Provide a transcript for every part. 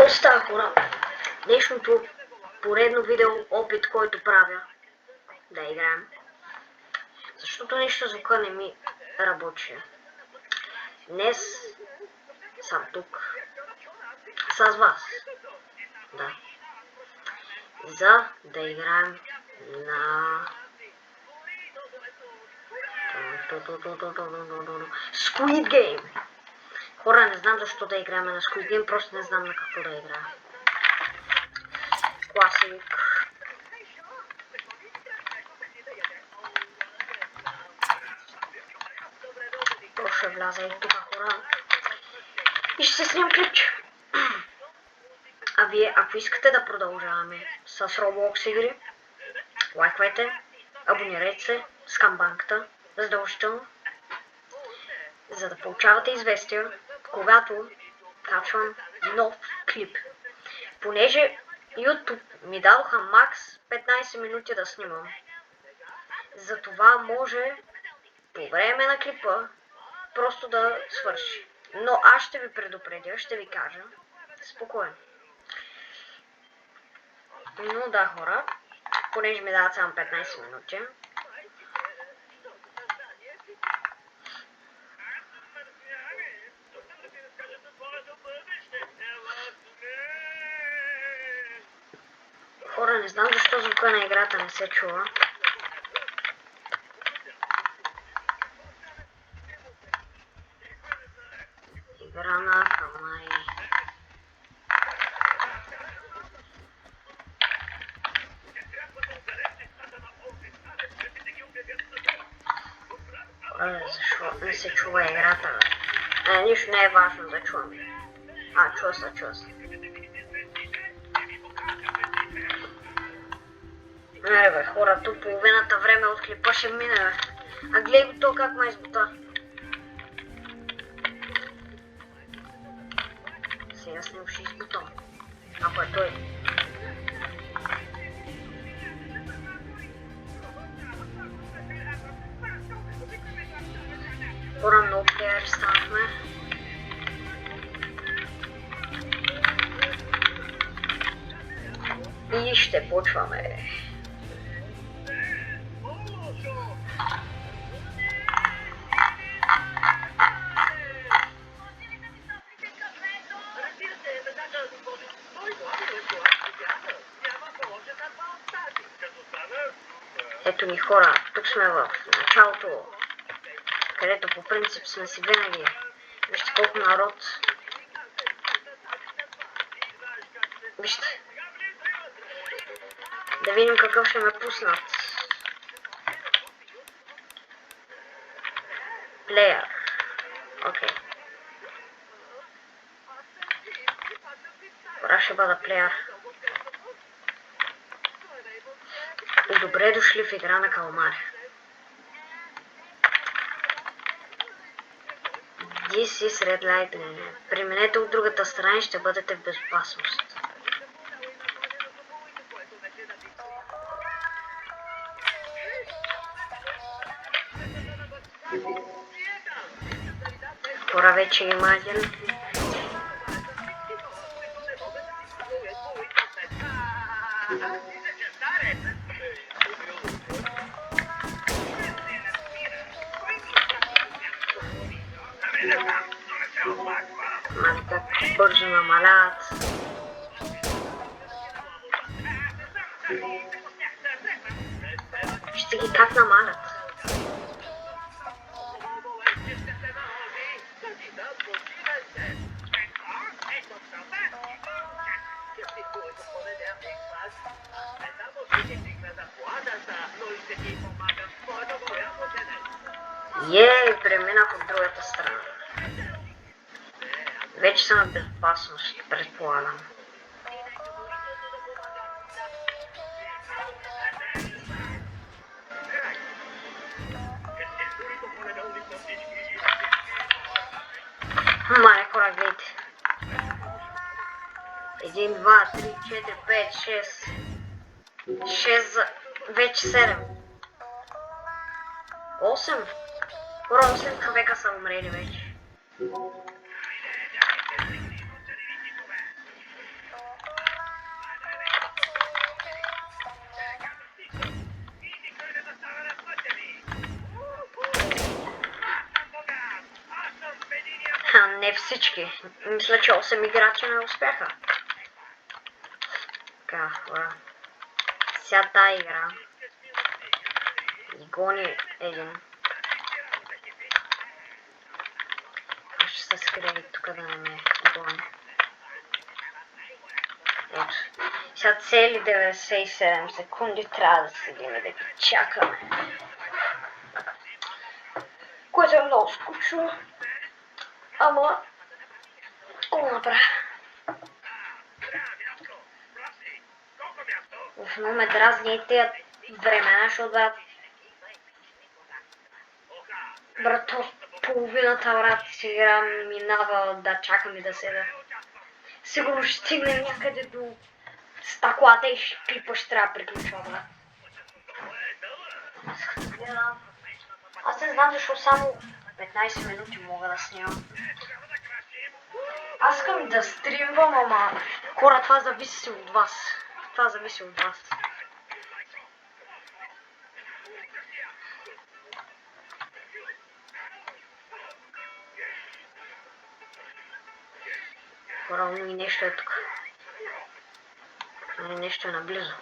Какво става, хора? Днешното поредно видео опит, който правя да играем. Защото нещо звука не ми работи. Днес съм тук с вас. Да. За да играем на Squid Game. Хора, не знам защо да играем на Squid Game, просто не знам на какво да играем. Класик. То ще вляза и тук, хора. И ще се снимам клипче. А вие, ако искате да продължаваме с Roblox игри, лайквайте, абонирайте се с камбанката, задължително, за да получавате известия, когато качвам нов клип. Понеже YouTube ми дадоха макс 15 минути да снимам. Затова може по време на клипа просто да свърши. Но аз ще ви предупредя, ще ви кажа спокойно. Но да, хора, понеже ми дават само 15 минути. Хора, не знам защо звука на играта не се чува. Игра на калмари. Защо не се чува играта? Нищо не е важно да чувам. Чува се. Бе, хора, тук половината време от клипа ще мине, бе. А гледай го то как ма избута. Сега с него ще избутам. Ако е той. Хора, много плеери станахме. И ще почваме. Ето ни, хора, тук сме в началото, където по принцип сме си винаги. Вижте колко народ. Вижте. Да видим какъв ще ме пуснат. Плеер. Окей. Пора ще бъда плеер. И добре дошли в игра на калмари. This is Red Light. Преминете от другата страна и ще бъдете в безопасност. Хора, вече има един. Как бързо намаляват. Вижте ги как намалят. Преминах от другата страна. Вече съм в безопасност, предполагам. Мале, хора, гледайте. 1, 2, 3, 4, 5, 6, вече 7. 8. Хора, 8 човека са умрели вече. Не всички. Мисля, че 8 играча не успяха. Така, хора. Сега тая игра. Гони един. Аз ще се скрия тук да не ме гони. Ето. Сега цели 97 секунди трябва да седим и да ги чакаме. Което е много скучно. Ама... Го направя. Но ме дразни и тия времена, защото брат, половината брат си игра минава да чакам и да седа. Сигурно ще стигне някъде до стъклата и клипа ще трябва да приключва, брат. Аз не знам защо само 15 минути мога да снимам. Аз искам да стримвам, ама хора, това зависи от вас. Това зависи от вас. Хора, и нещо е тук. Нещо е наблизо.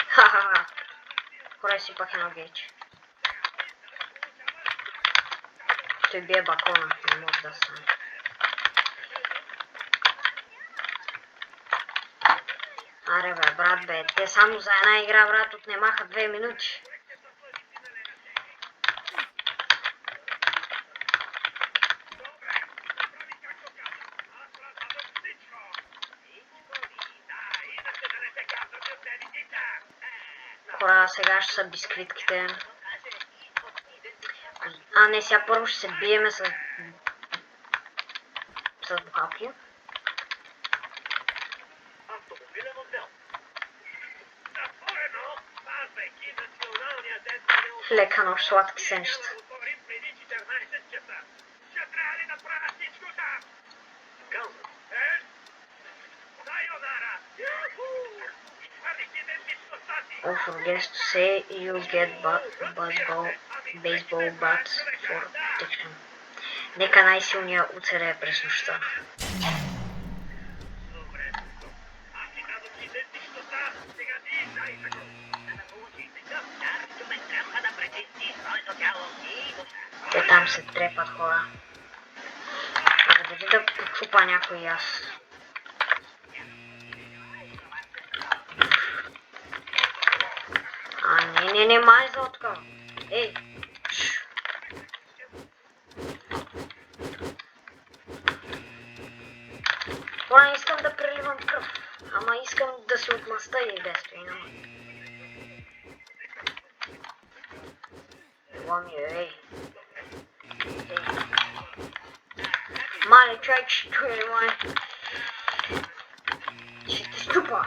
Ха-ха-ха. Хора, си пак едно гейч. Ще бие бакона, не може да стане. Аре бе, брат бе, те само за една игра, брат, отнемаха 2 минути. Хора, сега ще са бисквитките. А не, сега първо ще се биеме с бухалки. Лека нощ, сладки сенща. Also, forget to say you get baseball bats for protection. Нека най-силния уцелее през нощта. Те там се трепат, хора. Абе, дали да почупа някой аз. Не, май зотка. Ей! Хора, не искам да преливам кръв. Ама искам да се отмъста и действено. Ломи, ей. Мале, човек ще чуе, май. Ще те щупа.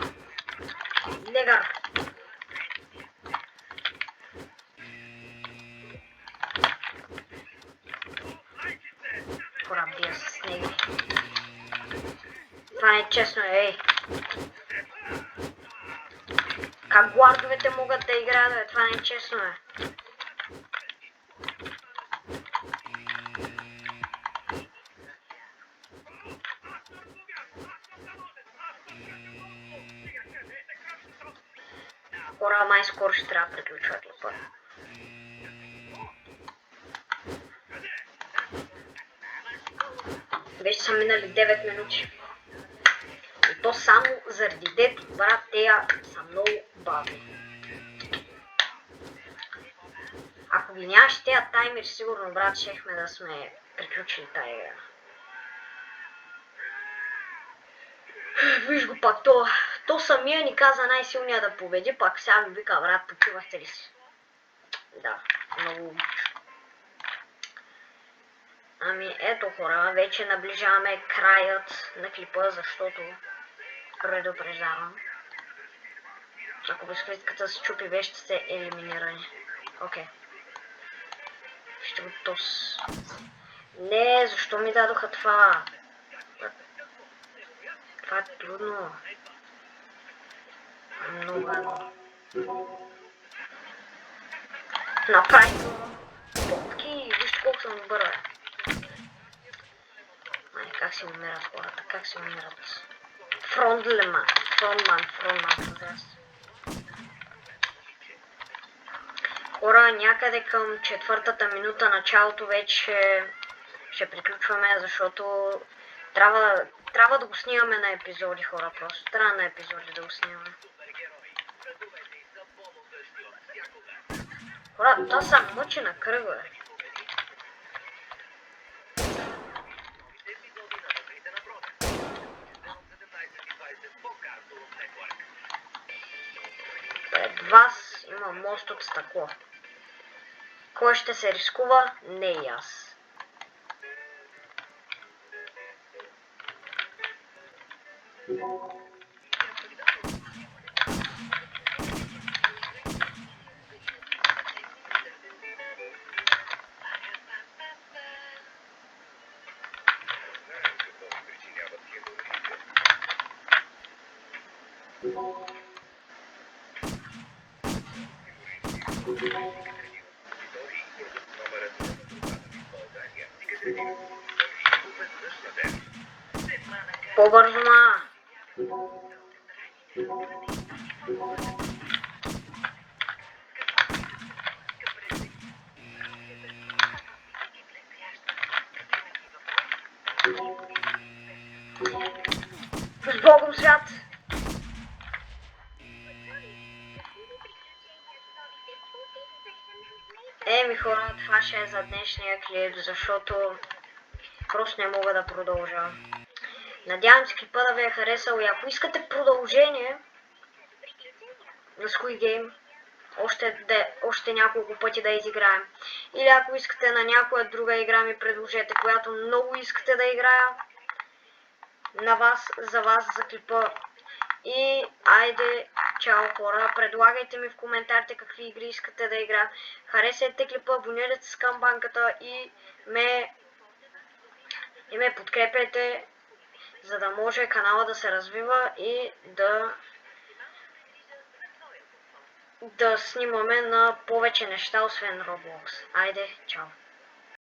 Негър. Хора, бия се с него. Това не е честно, ей. Как гвардовете могат да играят, бе? Това не е честно, бе. Хора, май скоро ще трябва да приключва клипа. Вече са минали 9 минути. И то само заради дето, брат, тея са много бавни. Ако ги нямаше тея таймери, сигурно, брат, щехме да сме приключили тая игра. Виж го пак, то самия ни каза най-силния да победи, пак сега ми вика, брат, почувахте ли си? Да, много логично. Ами ето, хора, вече наближаваме краят на клипа, защото предупреждавам. Ако бисквитката се чупи, вече сте елиминирани. Окей. Ще го тос. Не, защо ми дадоха това? Това е трудно. Много гадно. Направи попки, вижте колко съм добър, бе. Ай, как си умират хората, как си умират. Фронтман, здрасти. Хора, някъде към четвъртата минута началото вече ще приключваме, защото трябва да го снимаме на епизоди, хора, просто. Трябва на епизоди да го снимаме. Хора, това са мъчи на кръга. Пред вас има мост от стъкло. Кой ще се рискува? Не и аз. По-бързо, ма! С Богом, свят! Еми хора, това ще е за днешния клип, защото просто не мога да продължа. Надявам се клипа да ви е харесал и ако искате продължение на Squid Game, още няколко пъти да изиграем. Или ако искате на някоя друга игра ми предложете, която много искате да играя. За вас, за клипа. И айде, чао хора, предлагайте ми в коментарите какви игри искате да играем. Харесайте клипа, абонирайте се към банката и ме подкрепете, за да може канала да се развива и да снимаме на повече неща, освен Roblox. Айде, чао!